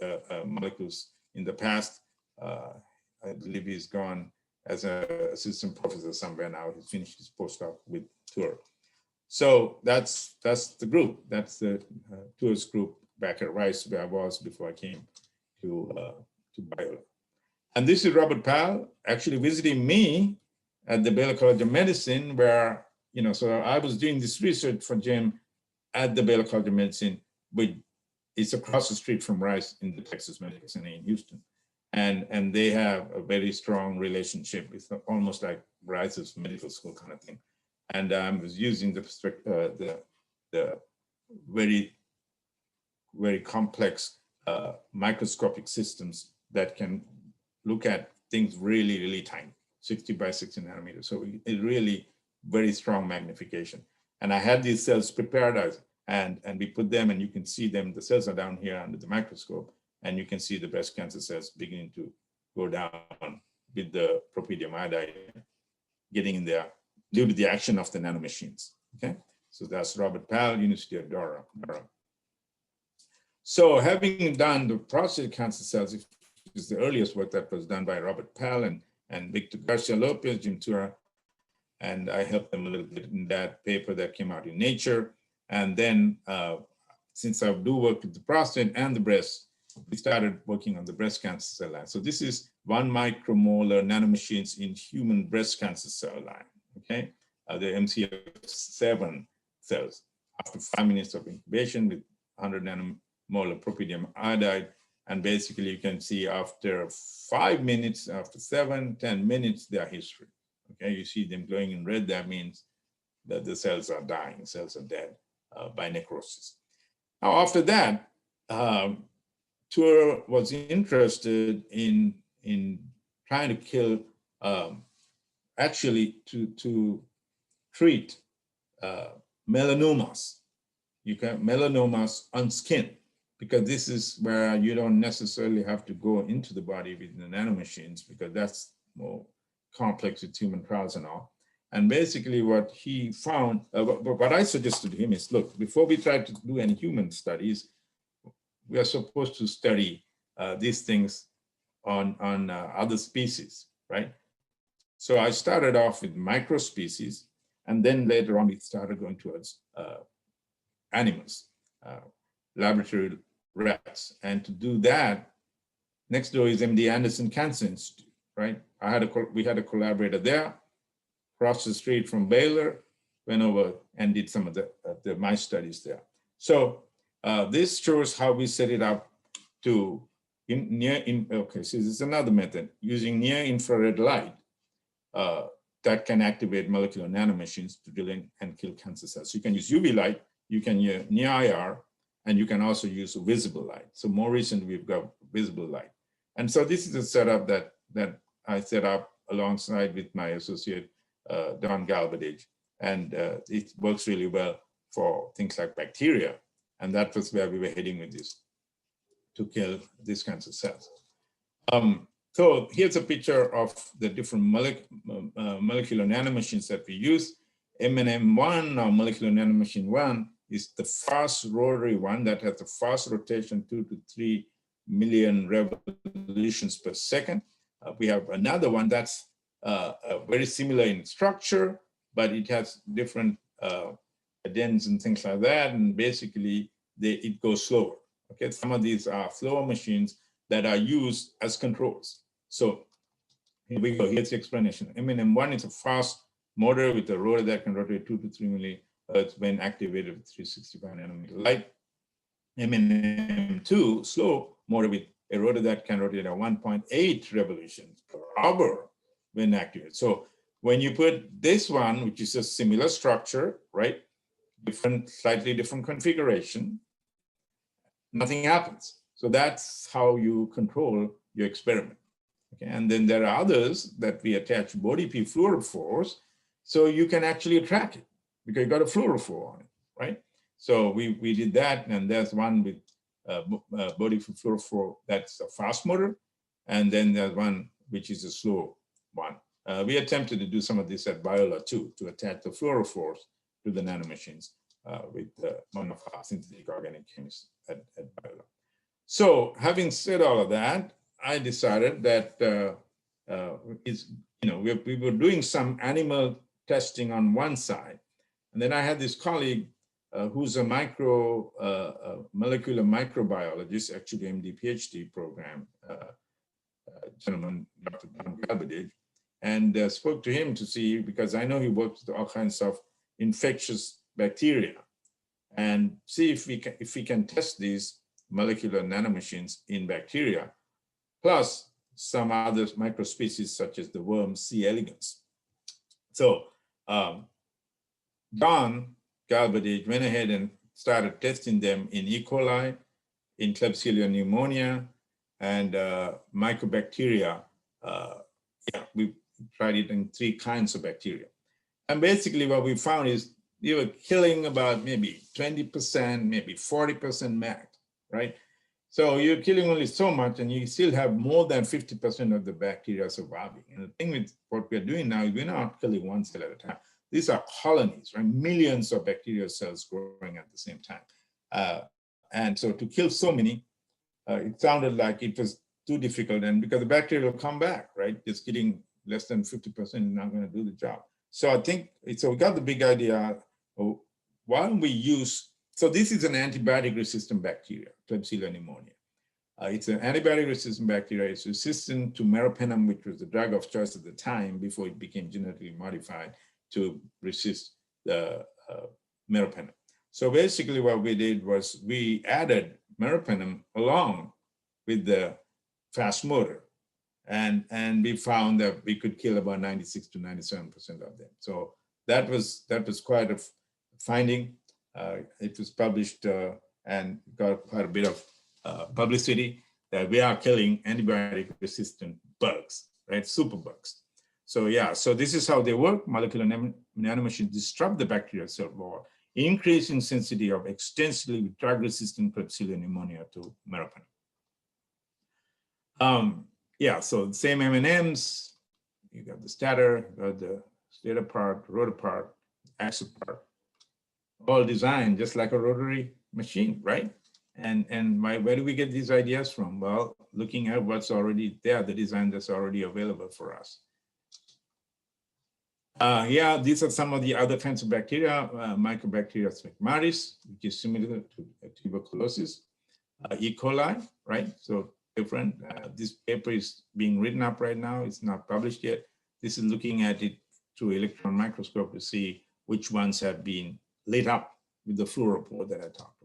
molecules in the past. I believe he's gone as an assistant professor somewhere now. He's finished his postdoc with Tour. So that's the group. That's the Tours group back at Rice, where I was before I came to Biola. And this is Robert Powell actually visiting me at the Biola College of Medicine, where, so I was doing this research for Jim at the Biola College of Medicine, which is across the street from Rice in the Texas Medical Center in Houston. And they have a very strong relationship. It's almost like Rice's medical school kind of thing. And I was using the very, very complex microscopic systems that can look at things really, really tiny, 60 by 60 nanometers. So it really very strong magnification. And I had these cells prepared and we put them, and you can see them. The cells are down here under the microscope, and you can see the breast cancer cells beginning to go down with the propydium iodide getting in there due to the action of the nanomachines. Okay, so that's Robert Powell, University of Durham. So having done the prostate cancer cells, which is the earliest work that was done by Robert Powell and Victor Garcia Lopez, Jim Tura, and I helped them a little bit in that paper that came out in Nature. And then since I do work with the prostate and the breast, we started working on the breast cancer cell line. So this is 1 micromolar nanomachines in human breast cancer cell line, okay? The MCF7 cells. After 5 minutes of incubation with 100 nanomolar propydium iodide, and basically you can see after 5 minutes, after 7-10 minutes, their history. Okay, you see them glowing in red, that means that the cells are dying, cells are dead by necrosis. Now after that, Tour was interested in trying to kill, actually to treat melanomas. You can melanomas on skin, because this is where you don't necessarily have to go into the body with the nanomachines, because that's more complex with human trials and all. And basically what he found, what I suggested to him is, look, before we try to do any human studies, we are supposed to study these things on other species, right? So I started off with microspecies, and then later on we started going towards animals, laboratory rats. And to do that, next door is MD Anderson Cancer Institute, right? We had a collaborator there, across the street from Baylor, went over and did some of the mice studies there. So this shows how we set it up to okay, so this is another method using near infrared light that can activate molecular nanomachines to drill in and kill cancer cells. So you can use UV light, you can use near IR, and you can also use visible light. So more recently, we've got visible light. And so this is a setup that I set up alongside with my associate, Don Galbadage. And it works really well for things like bacteria. And that was where we were heading with this, to kill these kinds of cells. So here's a picture of the different molecular nanomachines that we use. MNM1, or molecular nanomachine 1, is the fast rotary one that has a fast rotation, 2 to 3 million revolutions per second. We have another one that's very similar in structure, but it has different addends and things like that. And basically, it goes slower. Okay, some of these are slower machines that are used as controls. So here we go. Here's the explanation. MNM1 is a fast motor with a rotor that can rotate 2 to 3 millihertz when activated with 365 nanometer light. MNM2, slow motor with a rotor that can rotate at 1.8 revolutions per hour when activated. So when you put this one, which is a similar structure, right? Slightly different configuration, nothing happens. So that's how you control your experiment. Okay? And then there are others that we attach body P fluorophores, so you can actually track it because you got a fluorophore on it, right? So we did that, and there's one with body fluorophore that's a fast motor, and then there's one which is a slow one. We attempted to do some of this at Biola too, to attach the fluorophores to the nanomachines with one of our synthetic organic chemists at Biola. So having said all of that, I decided that we were doing some animal testing on one side. And then I had this colleague who's a molecular microbiologist, actually MD PhD program, gentleman, Dr. Don Galbadage, and spoke to him to see, because I know he works with all kinds of infectious bacteria, and see if we can test these molecular nanomachines in bacteria, plus some other microspecies such as the worm C. elegans. So Don Galbadage went ahead and started testing them in E. coli, in Klebsiella pneumonia, and mycobacteria. We tried it in 3 kinds of bacteria. And basically what we found is you were killing about maybe 20%, maybe 40% max, right? So you're killing only so much, and you still have more than 50% of the bacteria surviving. And the thing with what we're doing now is we're not killing one cell at a time. These are colonies, right? Millions of bacterial cells growing at the same time. And so to kill so many, it sounded like it was too difficult, and because the bacteria will come back, right? Just getting less than 50% is not going to do the job. So I think, so we got the big idea of why don't we use, so this is an antibiotic-resistant bacteria, Klebsiella pneumonia. It's an antibiotic-resistant bacteria. It's resistant to meropenem, which was the drug of choice at the time before it became genetically modified to resist the meropenem. So basically what we did was we added meropenem along with the fast motor, and we found that we could kill about 96 to 97% of them. So that was quite a finding. It was published and got quite a bit of publicity that we are killing antibiotic-resistant bugs, right? Superbugs. So yeah, so this is how they work. Molecular nanomachines disrupt the bacterial cell wall, increasing sensitivity of extensively drug-resistant Klebsiella pneumonia to meropenem. Yeah, so the same M&Ms, you got the stator, you got the stator part, rotor part, axle part, all designed just like a rotary machine, right? And where do we get these ideas from? Well, looking at what's already there, the design that's already available for us. Yeah, these are some of the other kinds of bacteria, Mycobacteria smegmatis, which is similar to tuberculosis, E. coli, right? So different. This paper is being written up right now. It's not published yet. This is looking at it through electron microscope to see which ones have been lit up with the fluorophore that I talked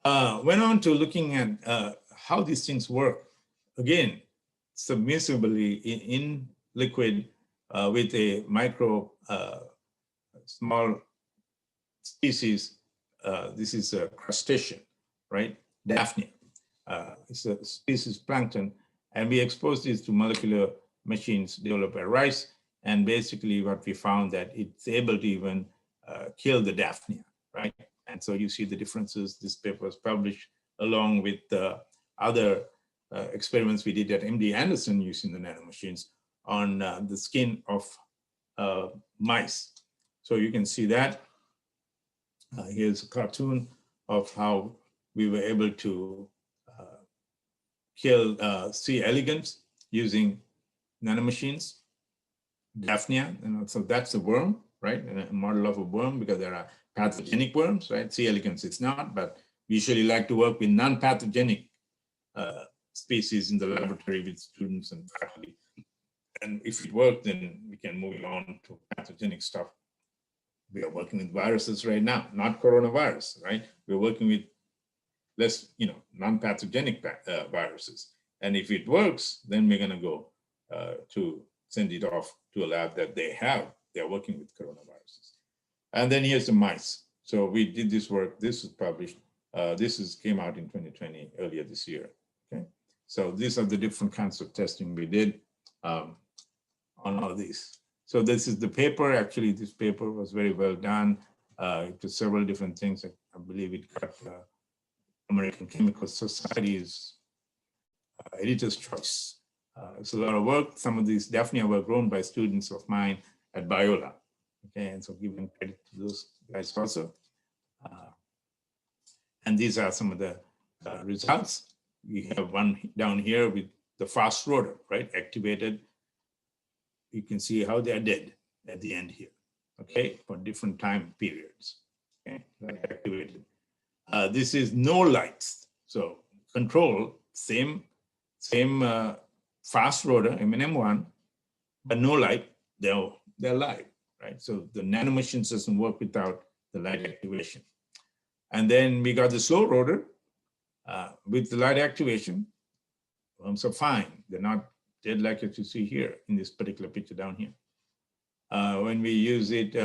about. Went on to looking at how these things work. Again, submissively in liquid with a small species. This is a crustacean, right? Daphnia. It's a species plankton, and we exposed this to molecular machines developed by Rice, and basically what we found that it's able to even kill the Daphnia, right? And so you see the differences. This paper was published along with other experiments we did at MD Anderson using the nanomachines on the skin of mice. So you can see that. Here's a cartoon of how we were able to kill C. elegans using nanomachines, Daphnia, and so that's a worm, right? A model of a worm, because there are pathogenic worms, right? C. elegans it's not, but we usually like to work with non-pathogenic species in the laboratory with students and faculty. And if it works, then we can move on to pathogenic stuff. We are working with viruses right now, not coronavirus, right? We're working with less, non-pathogenic viruses. And if it works, then we're gonna go to send it off to a lab that they're working with coronaviruses. And then here's the mice. So we did this work, this was published, came out in 2020, earlier this year, okay? So these are the different kinds of testing we did on all these. So this is the paper. Actually, this paper was very well done. It was several different things. I believe it got American Chemical Society's editor's choice. It's a lot of work. Some of these definitely were grown by students of mine at Biola. Okay, and so giving credit to those guys also. And these are some of the results. We have one down here with the fast rotor, right? Activated. You can see how they are dead at the end here, okay, for different time periods. Okay, activated. This is no lights. So control, same fast rotor, M1, but no light, they're live, right? So the nanomachines doesn't work without the light activation. And then we got the slow rotor with the light activation. Worms are fine. They're not dead like you see here in this particular picture down here. When we use it,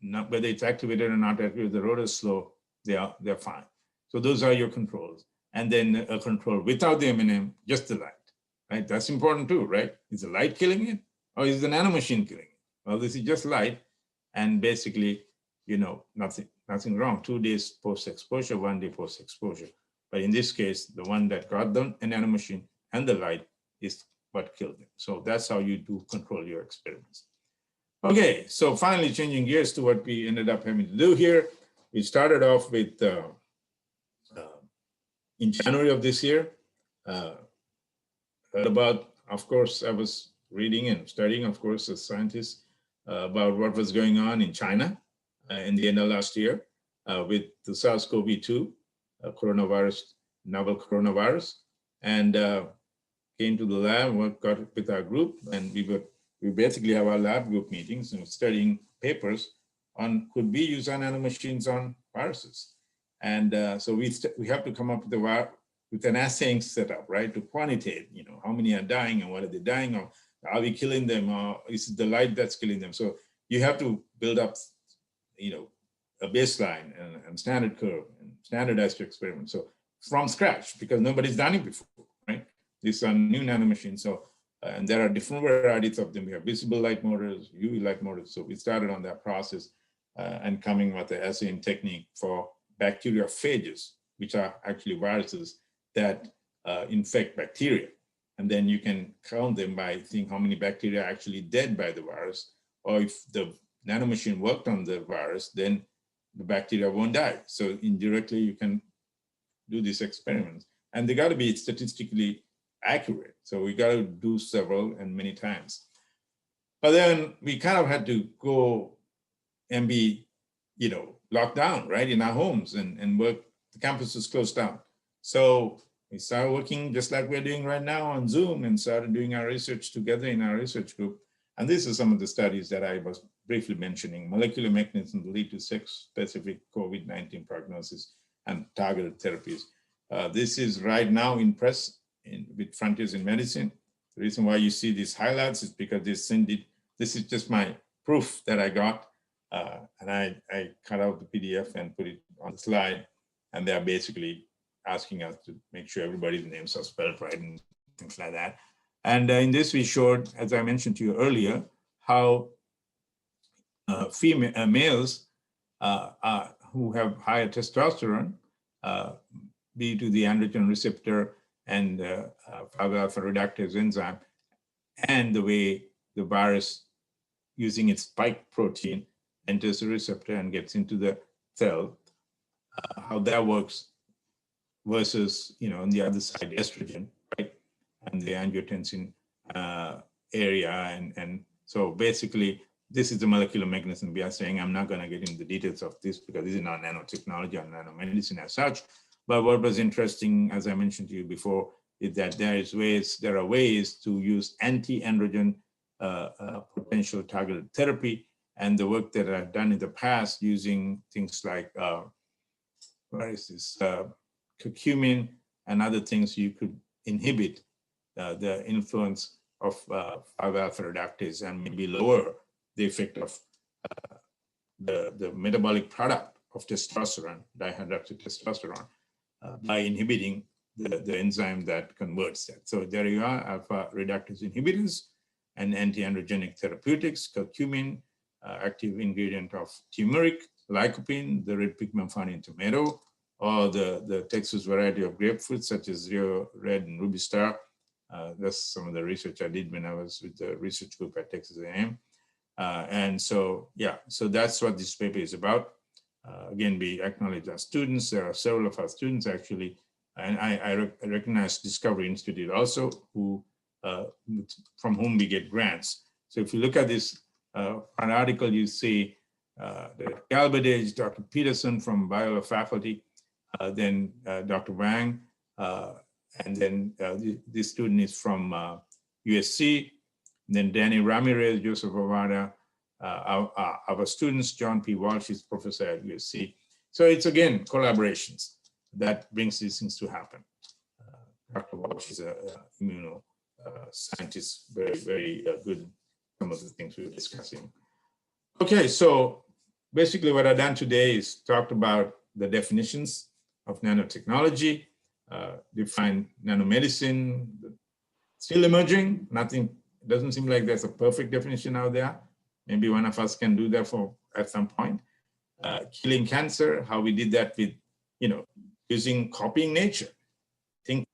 not whether it's activated or not activated, the rotor is slow, they're fine. So those are your controls. And then a control without the M&M, just the light, right? That's important too, right? Is the light killing it or is the nanomachine killing it? Well, this is just light and basically, you know, nothing wrong. 2 days post-exposure, 1 day post-exposure. But in this case, the one that got the nanomachine and the light is what killed them. So that's how you do control your experiments. Okay, so finally changing gears to what we ended up having to do here. We started off with, in January of this year, heard about, of course, I was reading and studying, of course, as scientists, about what was going on in China in the end of last year with the SARS-CoV-2 coronavirus, novel coronavirus, and came to the lab, got with our group, and we basically have our lab group meetings and studying papers on could we use our nanomachines on viruses. And so we have to come up with an assaying setup, right, to quantitate, you know, how many are dying and what are they dying of? Are we killing them or is it the light that's killing them? So you have to build up, you know, a baseline and standard curve and standardized experiment. So from scratch, because nobody's done it before, right? These are new nanomachines. So, and there are different varieties of them. We have visible light motors, UV light motors. So we started on that process and coming with the assaying technique for bacteriophages, which are actually viruses that infect bacteria. And then you can count them by seeing how many bacteria are actually dead by the virus, or if the nanomachine worked on the virus, then the bacteria won't die. So indirectly, you can do these experiments. And they got to be statistically accurate. So we got to do several and many times. But then we kind of had to go and be, you know, locked down, right, in our homes and work. The campus was closed down. So we started working just like we're doing right now on Zoom and started doing our research together in our research group. And these are some of the studies that I was briefly mentioning. Molecular mechanisms lead to sex-specific COVID-19 prognosis and targeted therapies. This is right now in press with Frontiers in Medicine. The reason why you see these highlights is because they send it. This is just my proof that I got. And I cut out the PDF and put it on the slide. And they're basically asking us to make sure everybody's names are spelled right and things like that. And in this, we showed, as I mentioned to you earlier, how males who have higher testosterone due to the androgen receptor and 5-alpha reductase enzyme, and the way the virus using its spike protein enters the receptor and gets into the cell, how that works versus, you know, on the other side, estrogen, right? And the angiotensin area. And so basically, this is the molecular mechanism we are saying. I'm not going to get into the details of this because this is not nanotechnology or nanomedicine as such. But what was interesting, as I mentioned to you before, is that there are ways to use anti-androgen potential targeted therapy, and the work that I've done in the past using things like, curcumin and other things, you could inhibit the influence of 5-alpha reductase and maybe lower the effect of the metabolic product of testosterone, dihydroxytestosterone, by inhibiting the enzyme that converts that. So there you are, alpha reductase inhibitors. and anti-androgenic therapeutics, curcumin, active ingredient of turmeric, lycopene, the red pigment found in tomato, or the Texas variety of grapefruit, such as Rio Red and Ruby Star. That's some of the research I did when I was with the research group at Texas A&M. And so, yeah, so that's what this paper is about. Again, we acknowledge our students. There are several of our students actually, and I recognize Discovery Institute also, who from whom we get grants. So if you look at this an article, you see the Galbadage, Dr. Peterson from Biola faculty, then Dr. Wang, and then this student is from USC, then Danny Ramirez, Joseph Avada, our students, John P. Walsh is professor at USC. So it's again, collaborations that brings these things to happen. Dr. Walsh is an immuno scientist, very, very good, some of the things we were discussing. Okay, so basically what I've done today is talked about the definitions of nanotechnology, define nanomedicine, still emerging, nothing, doesn't seem like there's a perfect definition out there. Maybe one of us can do that at some point. Killing cancer, how we did that with, using copying nature,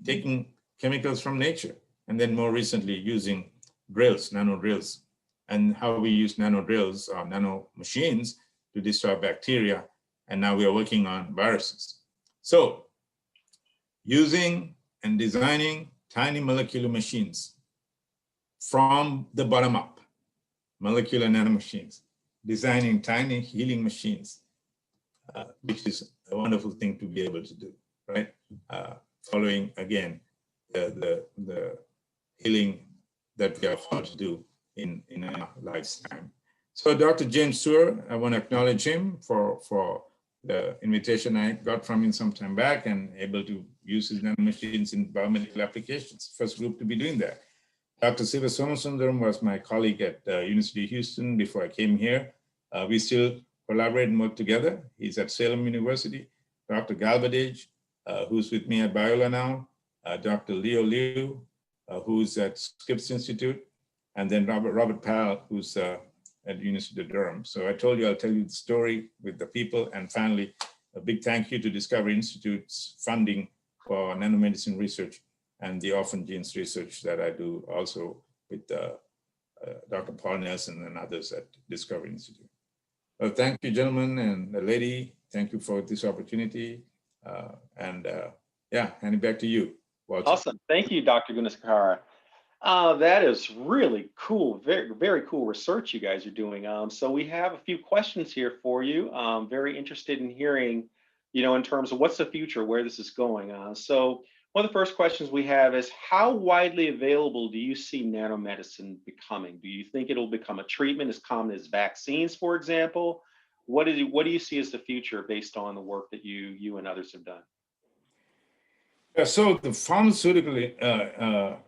taking chemicals from nature, and then more recently using drills, nano drills, and how we use nano drills or nano machines to destroy bacteria. And now we are working on viruses. So using and designing tiny molecular machines from the bottom up, molecular nanomachines, designing tiny healing machines, which is a wonderful thing to be able to do, right? Following, again, the healing that we are called to do in our lifetime. So Dr. James Sewer, I want to acknowledge him for the invitation I got from him some time back and able to use his nanomachines in biomedical applications. First group to be doing that. Dr. Siva Somasundaram was my colleague at University of Houston before I came here. We still collaborate and work together. He's at Salem University. Dr. Galbadage, who's with me at Biola now. Dr. Leo Liu, who's at Scripps Institute. And then Robert Powell, who's at University of Durham. So I told you I'll tell you the story with the people. And finally, a big thank you to Discovery Institute's funding for nanomedicine research and the orphan genes research that I do also with Dr. Paul Nelson and others at Discovery Institute. Well, thank you, gentlemen and the lady. Thank you for this opportunity. Yeah, hand it back to you, Walter. Awesome. Thank you, Dr. Gunasekera. That is really cool. Very, very cool research you guys are doing. So we have a few questions here for you. Very interested in hearing, in terms of what's the future, where this is going. So one of the first questions we have is, how widely available do you see nanomedicine becoming? Do you think it'll become a treatment as common as vaccines, for example? What do you see as the future based on the work that you and others have done? Yeah, so the pharmaceutical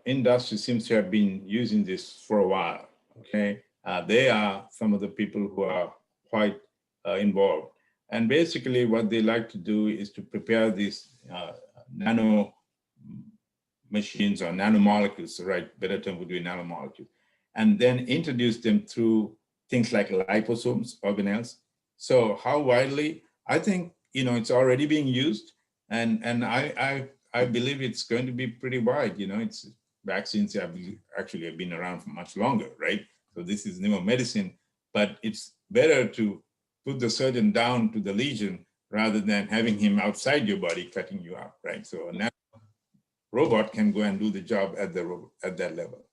industry seems to have been using this for a while, okay? They are some of the people who are quite involved. And basically what they like to do is to prepare these nano machines or nanomolecules, right? Better term would be nanomolecule, and then introduce them through things like liposomes, organelles. So how widely? I think, it's already being used, and I believe it's going to be pretty wide. It's vaccines have been around for much longer, right? So this is neo-medicine, but it's better to put the surgeon down to the lesion rather than having him outside your body cutting you up, right? So a nano robot can go and do the job at that level.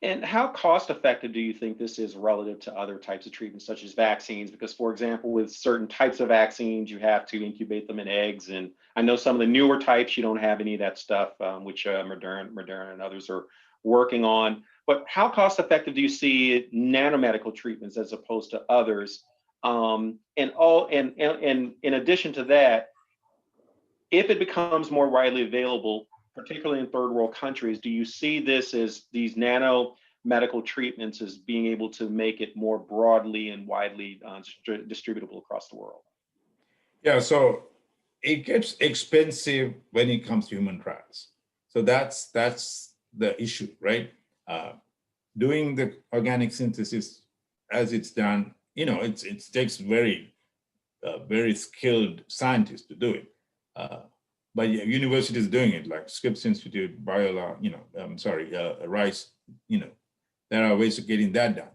And how cost effective do you think this is relative to other types of treatments, such as vaccines? Because, for example, with certain types of vaccines, you have to incubate them in eggs. And I know some of the newer types, you don't have any of that stuff, which Moderna and others are working on. But how cost effective do you see nanomedical treatments as opposed to others? And in addition to that, if it becomes more widely available, particularly in third world countries, do you see this as these nanomedical treatments as being able to make it more broadly and widely distributable across the world? Yeah, so it gets expensive when it comes to human trials. So that's the issue, right? doing the organic synthesis as it's done, it takes very skilled scientists to do it. But yeah, universities doing it, like Scripps Institute, Biola, Rice, there are ways of getting that done.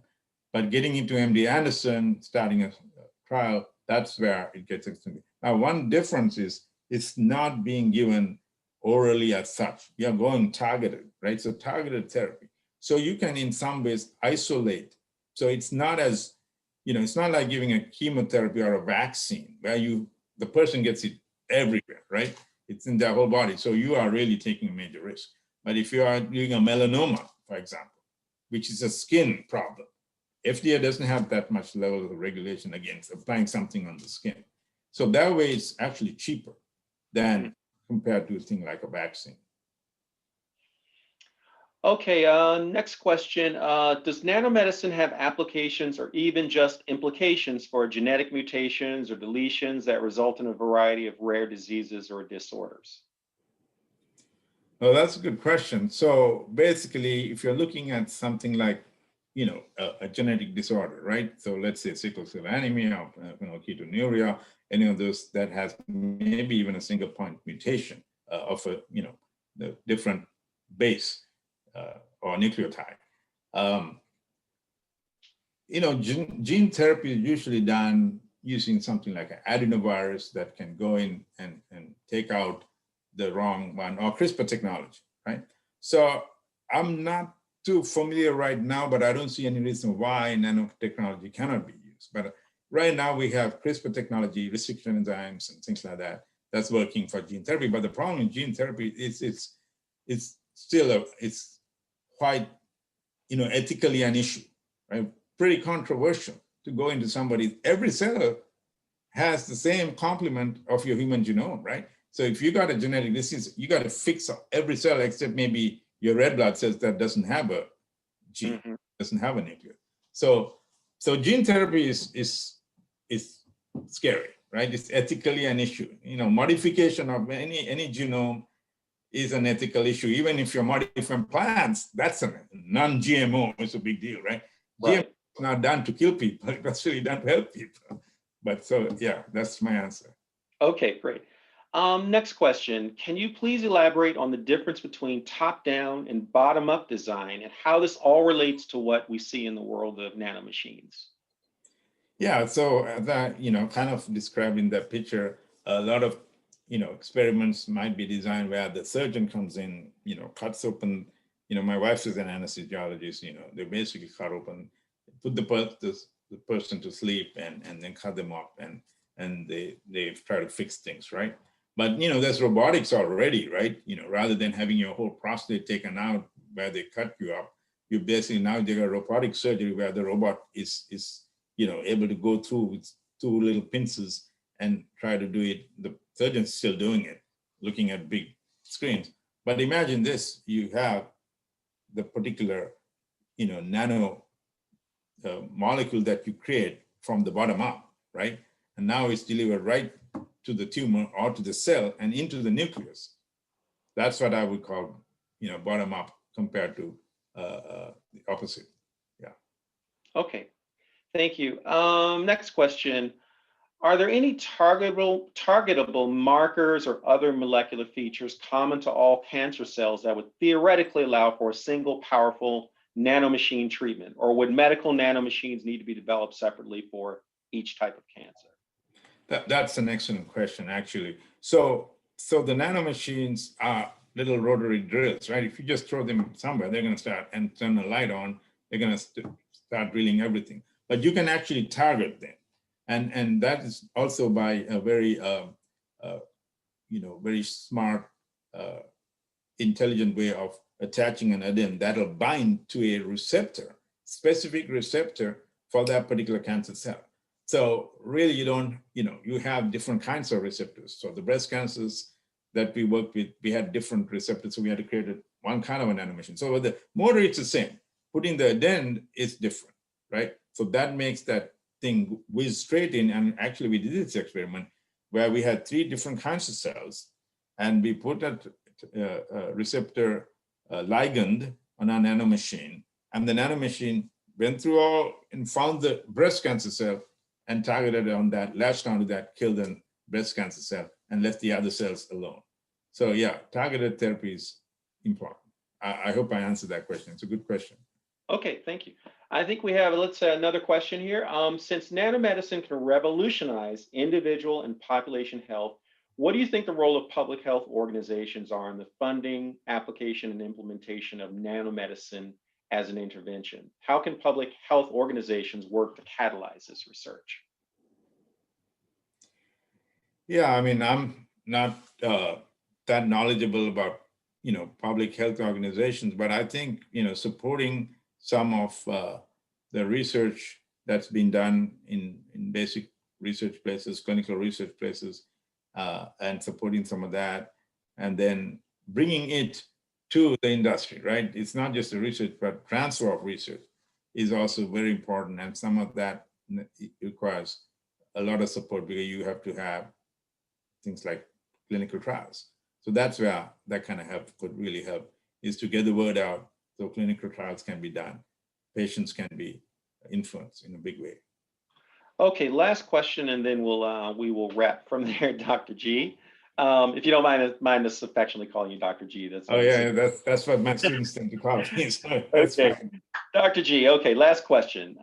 But getting into MD Anderson, starting a trial, that's where it gets extended. Now, one difference is it's not being given orally as such. You're going targeted, right? So targeted therapy. So you can, in some ways, isolate. So it's not as, it's not like giving a chemotherapy or a vaccine where the person gets it everywhere, right? It's in their whole body. So you are really taking a major risk. But if you are doing a melanoma, for example, which is a skin problem, FDA doesn't have that much level of regulation against applying something on the skin. So that way it's actually cheaper than compared to a thing like a vaccine. Okay, next question. Does nanomedicine have applications or even just implications for genetic mutations or deletions that result in a variety of rare diseases or disorders? Well, that's a good question. So basically, if you're looking at something like, a genetic disorder, right? So let's say sickle cell anemia, or ketonuria, any of those that has maybe even a single point mutation of a, the different base or nucleotide. Gene therapy is usually done using something like an adenovirus that can go in and take out the wrong one, or CRISPR technology, right? So I'm not too familiar right now, but I don't see any reason why nanotechnology cannot be used. But right now we have CRISPR technology, restriction enzymes and things like that, that's working for gene therapy. But the problem in gene therapy is it's still it's quite, ethically an issue, right? Pretty controversial to go into somebody. Every cell has the same complement of your human genome, right? So if you got a genetic disease, you got to fix every cell except maybe your red blood cells that doesn't have a gene, doesn't have a nucleus. So gene therapy is scary, right? It's ethically an issue. Modification of any genome is an ethical issue. Even if you're modifying plants, that's a non-GMO. It's a big deal, right? Right. GMO is not done to kill people. It's really done to help people. But so, yeah, that's my answer. Okay, great. Next question. Can you please elaborate on the difference between top-down and bottom-up design and how this all relates to what we see in the world of nanomachines? Yeah, so that, kind of described in that picture, a lot of, experiments might be designed where the surgeon comes in, cuts open, my wife is an anesthesiologist, they basically cut open, put the person to sleep and then cut them up and they try to fix things, right? But, there's robotics already, right? Rather than having your whole prostate taken out where they cut you up, you basically now they got robotic surgery where the robot is able to go through with two little pincers and try to do it. The surgeon's still doing it, looking at big screens. But imagine this, you have the particular, nano molecule that you create from the bottom up, right? And now it's delivered right to the tumor or to the cell and into the nucleus. That's what I would call, bottom up compared to the opposite. Yeah. Okay, thank you. Next question. Are there any targetable markers or other molecular features common to all cancer cells that would theoretically allow for a single powerful nanomachine treatment? Or would medical nanomachines need to be developed separately for each type of cancer? That's an excellent question, actually. So the nanomachines are little rotary drills, right? If you just throw them somewhere, they're going to start and turn the light on, they're going to start drilling everything. But you can actually target them. And that is also by a very, very smart, intelligent way of attaching an adenine that'll bind to a receptor, specific receptor for that particular cancer cell. So really you don't, you have different kinds of receptors. So the breast cancers that we worked with, we had different receptors. So we had to create one kind of a nanomachine. So the motor, it's the same. Putting the adenine is different, right? So that makes that thing whiz straight in. And actually we did this experiment where we had 3 different kinds of cells and we put that receptor ligand on our nanomachine And the nanomachine went through all and found the breast cancer cell and targeted on that, latched onto that, killed the breast cancer cell and left the other cells alone. So yeah, targeted therapy is important. I hope I answered that question. It's a good question. Okay, thank you. I think we have, let's say, another question here. Since nanomedicine can revolutionize individual and population health, what do you think the role of public health organizations are in the funding, application, and implementation of nanomedicine as an intervention? How can public health organizations work to catalyze this research? Yeah, I mean, I'm not that knowledgeable about, public health organizations, but I think, supporting some of the research that's been done in basic research places, clinical research places, and supporting some of that, and then bringing it to the industry, right? It's not just the research, but transfer of research is also very important. And some of that requires a lot of support because you have to have things like clinical trials. So that's where that kind of help could really help, is to get the word out so clinical trials can be done. Patients can be influenced in a big way. Okay, last question, and then we will wrap from there, Dr. G. If you don't mind us affectionately calling you Dr. G. That's what my students tend to call me. So that's okay, fine. Dr. G. Okay, last question.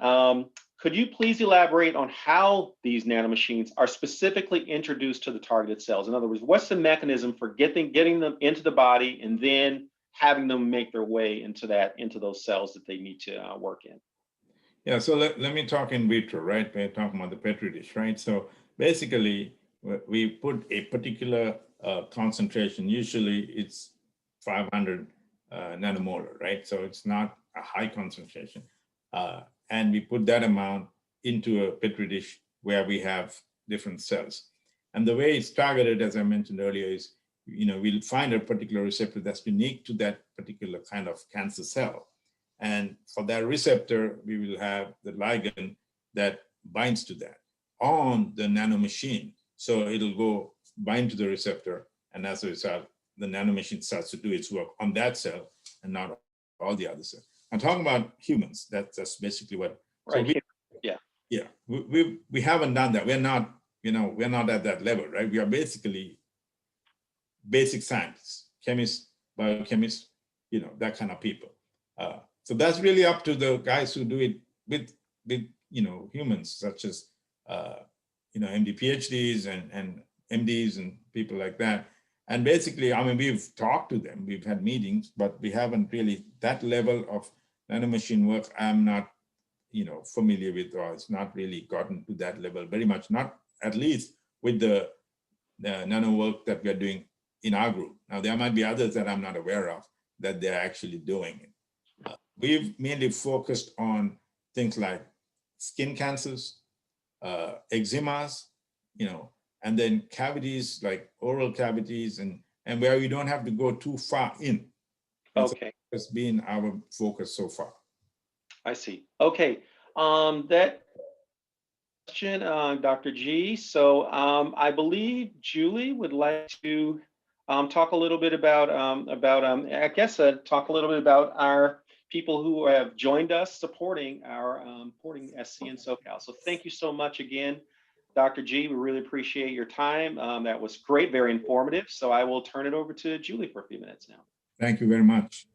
Could you please elaborate on how these nanomachines are specifically introduced to the targeted cells? In other words, what's the mechanism for getting them into the body and then having them make their way into those cells that they need to work in? Yeah, so let me talk in vitro, right? We're talking about the Petri dish, right? So basically, we put a particular concentration, usually it's 500 nanomolar, right? So it's not a high concentration. And we put that amount into a Petri dish where we have different cells. And the way it's targeted, as I mentioned earlier, is, we'll find a particular receptor that's unique to that particular kind of cancer cell. And for that receptor, we will have the ligand that binds to that on the nanomachine. So it'll go bind to the receptor, and as a result, the nanomachine starts to do its work on that cell and not all the other cells. I'm talking about humans. That's basically what. Right. So we haven't done that. We're not, we're not at that level, right? We are basically basic scientists, chemists, biochemists, that kind of people. So that's really up to the guys who do it with humans, such as MD PhDs and MDs and people like that. And basically, I mean, we've talked to them, we've had meetings, but we haven't really, that level of nanomachine work, I'm not, familiar with, or it's not really gotten to that level, very much not, at least with the nano work that we're doing in our group. Now, there might be others that I'm not aware of that they're actually doing it. We've mainly focused on things like skin cancers, eczemas, and then cavities like oral cavities, and where we don't have to go too far in. And okay. So that's been our focus so far. I see. Okay. That question, Dr. G. So I believe Julie would like to talk a little bit about talk a little bit about our people who have joined us supporting our supporting SC and SoCal. So thank you so much again, Dr. G. We really appreciate your time. That was great, very informative. So I will turn it over to Julie for a few minutes now. Thank you very much.